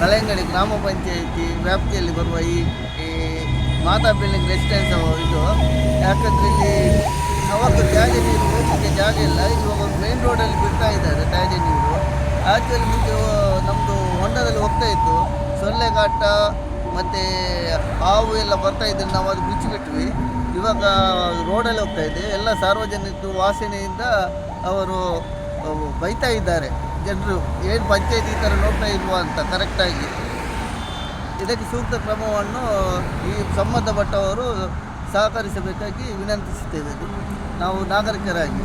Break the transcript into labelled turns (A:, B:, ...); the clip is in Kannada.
A: ಕಳೆಂಗಡಿ ಗ್ರಾಮ ಪಂಚಾಯಿತಿ ವ್ಯಾಪ್ತಿಯಲ್ಲಿ ಬರುವ ಈ ಮಾತಾ ಬಿಲ್ಡಿಂಗ್ ರೆಸಿಡೆನ್ಸ್ ಇದು. ಯಾಕಂದರೆ ಇಲ್ಲಿ ಅವತ್ತು ತ್ಯಾಜ್ಯ ನೀರು ಹೋಗಲಿಕ್ಕೆ ಜಾಗ ಇಲ್ಲ. ಇವಾಗ ಒಂದು ಮೇನ್ ರೋಡಲ್ಲಿ ಬಿಡ್ತಾ ಇದ್ದಾರೆ ತ್ಯಾಜ್ಯ ನೀರು. ಆ್ಯಕ್ಚುಲಿ ಮುಂಚೆ ನಮ್ಮದು ಹೊಂಡದಲ್ಲಿ ಹೋಗ್ತಾ ಇತ್ತು, ಸೊಳ್ಳೆಗಾಟ ಮತ್ತು ಹಾವು ಎಲ್ಲ ಬರ್ತಾ ಇದ್ದರೆ ನಾವು ಅದು ಬಿಚ್ಚಿಬಿಟ್ವಿ. ಇವಾಗ ರೋಡಲ್ಲಿ ಹೋಗ್ತಾ ಇದೆ. ಎಲ್ಲ ಸಾರ್ವಜನಿಕರು ವಾಸನೆಯಿಂದ ಅವರು ಬೈತಾ ಇದ್ದಾರೆ ಜನರು, ಏನು ಪಂಚಾಯತ್ ಈ ಥರ ನೋಡ್ತಾ ಇಲ್ವಾ ಅಂತ ಕರೆಕ್ಟಾಗಿ. ಇದಕ್ಕೆ ಸೂಕ್ತ ಕ್ರಮವನ್ನು ಈ ಸಂಬಂಧಪಟ್ಟವರು ಸಹಕರಿಸಬೇಕಾಗಿ ವಿನಂತಿಸುತ್ತೇವೆ ನಾವು ನಾಗರಿಕರಾಗಿ.